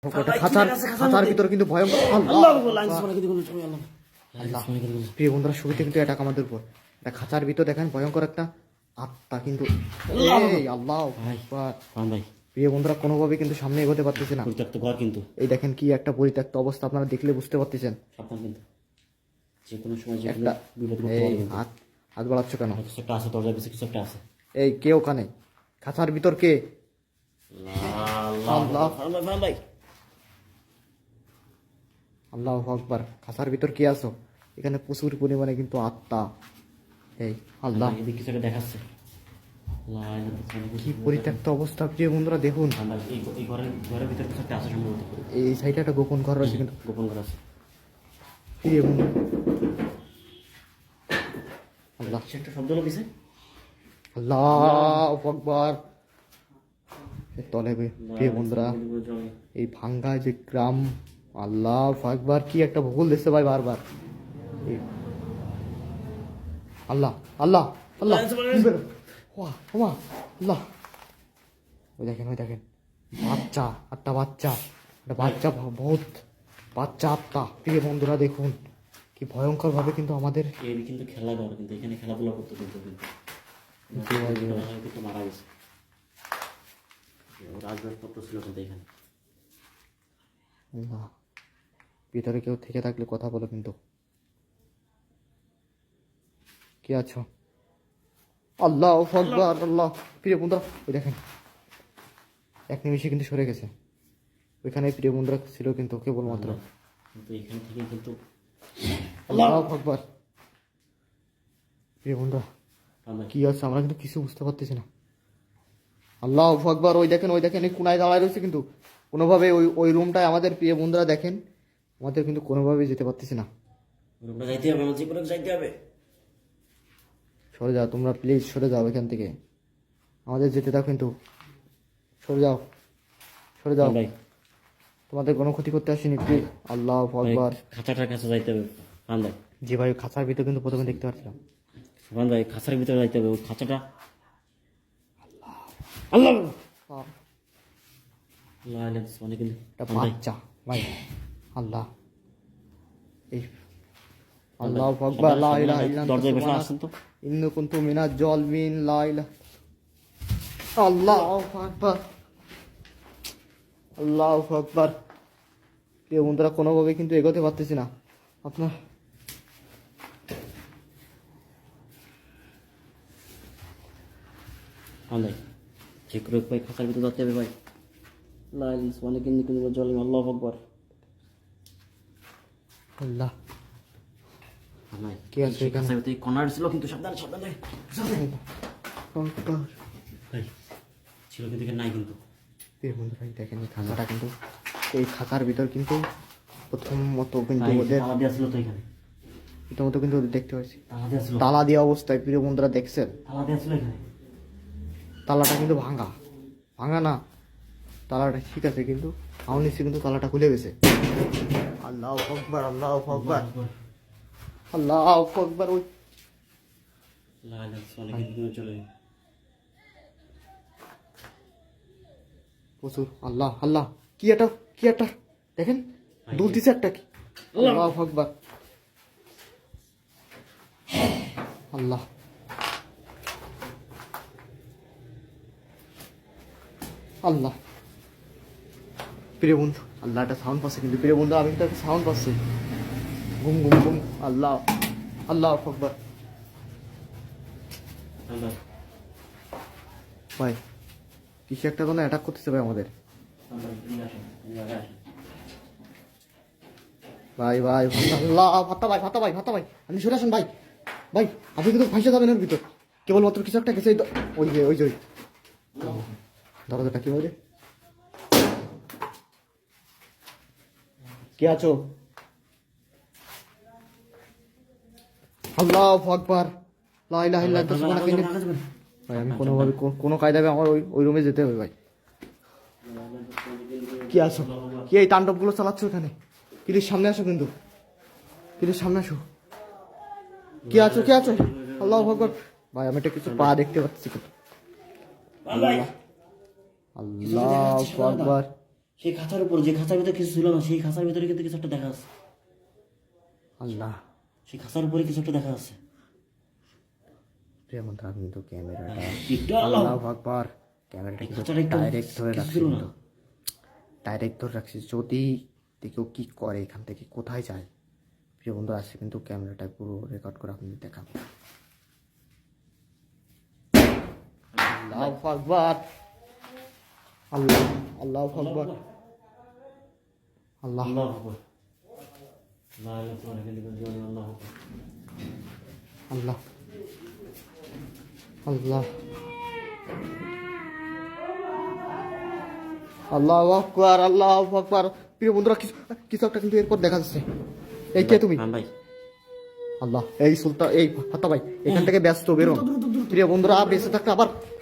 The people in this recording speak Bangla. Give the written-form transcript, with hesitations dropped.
খাঁচার ভিতরে কিন্তু ভয়ঙ্কর প্রিয় বন্ধুরা, শুরুতে কিন্তু অ্যাটাক আমাদের উপর। এটা খাঁচার ভিতর দেখেন ভয়ঙ্কর একটা আত্মা কিন্তু। আল্লাহ প্রিয় বন্ধুরা, কোনোভাবে কিন্তু সামনে এগোতে পারতেছে না। কিন্তু এই দেখেন কি একটা পরিত্যক্ত অবস্থা, আপনারা দেখলে বুঝতে পারতেছেন। হাত বাড়াচ্ছ কেন? এই কে ওখানে? খাঁচার ভিতর কে? আল্লাহু আকবার। খাঁচার ভিতর কে আছো? এখানে প্রচুর পরিমাণে কিন্তু আত্মা। এই আল্লাহ, দেখাচ্ছে কি পরিত্যক্ত অবস্থা প্রিয় বন্ধুরা, দেখুন। এই সাইডে একটা গোপন ঘর রয়েছে, কিন্তু গোপন ঘর আছে প্রিয় বন্ধু। আল্লাহ, একটা শব্দ হলো পিছে। আল্লাহু আকবার। তলে প্রিয় বন্ধুরা, এই ভাঙ্গা যে গ্রাম, আল্লাহু আকবার, কি একটা ভূগোল দিচ্ছে ভাই বারবার। আল্লাহ আল্লাহ আল্লাহ, আল্লাহ, ওই দেখেন বাচ্চা, একটা বাচ্চা বহুত বাচ্চা আত্মা। প্রিয় বন্ধুরা দেখুন, কি ভয়ঙ্কর ভাবে কিন্তু আমাদের কিন্তু খেলাধুলা, কিন্তু এখানে খেলাধুলা করতে কিন্তু মারা গেছে। রাজপত্র ছিল কিন্তু এখানে। ভিতরে কেউ থেকে থাকলে কথা বলো কিন্তু। কি আছো? আল্লাহু আকবার। আল্লাহ, প্রিয় বন্ধুরা ওই দেখেন এক নিমিষে কিন্তু সরে গেছে। ওইখানে প্রিয় বন্ধুরা ছিল কিন্তু কেবলমাত্র। এখান থেকে কিন্তু আল্লাহু আকবার। প্রিয় বন্ধুরা কি আছে আমরা কিন্তু কিছু বুঝতে পারতেছি না। আল্লাহু আকবার। ওই দেখেন এই কোনায় দাঁড়ায় রয়েছে, কিন্তু কোনোভাবে ওই রুমটায় আমাদের প্রিয় বন্ধুরা দেখেন, আমাদের কিন্তু কোনোভাবেই যেতে পারতেছি না। যাইতে হবে। সরে যাও তোমরা, প্লিজ সরে যাও এখান থেকে, আমাদের যেতে দাও, কিন্তু সরে যাও ভাই, তোমাদের কোনো ক্ষতি করতে আসেনি, প্লিজ। আল্লাহু আকবার। খাঁচাটার কাছে যাইতে হবে ভাই। জি ভাই, খাঁচার ভিতরে কিন্তু প্রথমে দেখতে পাচ্ছিলাম। ভাই, খাঁচার ভিতরে যাইতে হবে। ওই খাঁচাটা আল্লাহ বাচ্চা ভাই। আল্লাহ, এই আল্লাহু আকবার। লা ইলাহা ইল্লাল্লাহ ইন্নী কুনতু মিনাজ জালিমিন। লা ইলাহা আল্লাহু আকবার। আল্লাহু আকবার। প্রিয় বন্ধুরা, কোনোভাবে কিন্তু এগোতে পারতেছি না। আপনার ঠিক করে ভাই, খাঁচার ভিতরে যাতে হবে ভাই। আল্লাহ আকবার। আল্লাহ, কি আছে এখানে? কর্নার ছিল কিন্তু সাবধানে ভাই, ছিল কিন্তু এখানে নাই। কিন্তু প্রিয় বন্ধুরা দেখেন এই খাঁচাটা, কিন্তু এই খাঁচার ভিতর কিন্তু প্রথমত কিন্তু ওদের ছিল তো এখানে, প্রথমত কিন্তু ওদের দেখতে পাচ্ছি তালা তালা দেওয়া অবস্থায়। প্রিয় বন্ধুরা দেখছেন, তালা দেওয়া ছিল এখানে। তালাটা কিন্তু ভাঙা না, তালাটা ঠিক আছে, কিন্তু আমার নিশ্চয় কিন্তু তালাটা খুলে গেছে। আল্লাহু আকবার। আল্লাহু আকবার। আল্লাহু আকবার। ওই প্রচুর আল্লাহ আল্লাহ, কি একটা দেখেন দুল দিছে একটা, কি আল্লাহু আকবার। আল্লাহ, আল্লাহ, প্রিয় বন্ধু, আল্লাহ একটা সাউন্ড পাচ্ছে কিন্তু। প্রিয় বন্ধু, আমি কিন্তু একটা সাউন্ড পাচ্ছি, ঘুম ঘুম ঘুম। আল্লাহ আল্লাহু আকবার। ভাই কিছু একটা কোনো অ্যাটাক করতেছে ভাই আমাদের। ভাই আল্লাহ, ভাতা ভাই আপনি সরে আসেন ভাই। আপনি কিন্তু ফাঁসে যাবেন এর ভিতর। কেবলমাত্র কিছু একটা গেছে, ওই যে দরজাটা কি বলে, কে আছো? আল্লাহু আকবার। লা ইলাহা ইল্লাল্লাহ। ভাই আমি কোনোভাবে কোনো কায়দায় আমার ওই রুমে যেতে হবে ভাই। কি আছো? কি এই তাণ্ডবগুলো চালাচ্ছ এখানে? প্লিজ সামনে আসো, কিন্তু প্লিজ সামনে আসো। কি আছো? আল্লাহু আকবার। ভাই আমি একটা কিছু পা দেখতে পাচ্ছি, কিন্তু আল্লাহু আকবার। সেই খাঁচার উপর, যে খাঁচার ভিতরে কিছু ছিল না, সেই খাঁচার ভিতরে কিন্তু কিছু একটা দেখা যাচ্ছে। আল্লাহ, সেই খাঁচার উপরে কিছু একটা দেখা যাচ্ছে। প্রিয় বন্ধুরা কিন্তু ক্যামেরাটা, একটু আল্লাহ আল্লাহু আকবার, ক্যামেরাটা কিন্তু খাঁচাটা একটু ডাইরেক্ট ধরে কিছু রাখছি, ছিল না। কিন্তু ডাইরেক্ট ধরে রাখছি। যদি কেউ কি করে, এখান থেকে কোথায় যায়, প্রিয় বন্ধুরা আসছে কিন্তু ক্যামেরাটা পুরো রেকর্ড করে আপনাদের দেখাবো। আল্লাহু আকবার, আল্লাহ, আল্লাহু আকবার, আল্লাহ, আল্লাহু আকবার। লা ইলাহা ইল্লাল্লাহ, আল্লাহু আকবার। আল্লাহ, আল্লাহ, আল্লাহু আকবার, আল্লাহু আকবার। প্রিয় বন্ধুরা কিছু কিছু একটা কিন্তু এরপর দেখা যাচ্ছে। এই কে তুমি? ভাই আল্লাহ, এই সুলতান, এই হাতা ভাই, এখান থেকে ব্যস্ত বেরোন। প্রিয় বন্ধুরা বেঁচে থাকতে আবার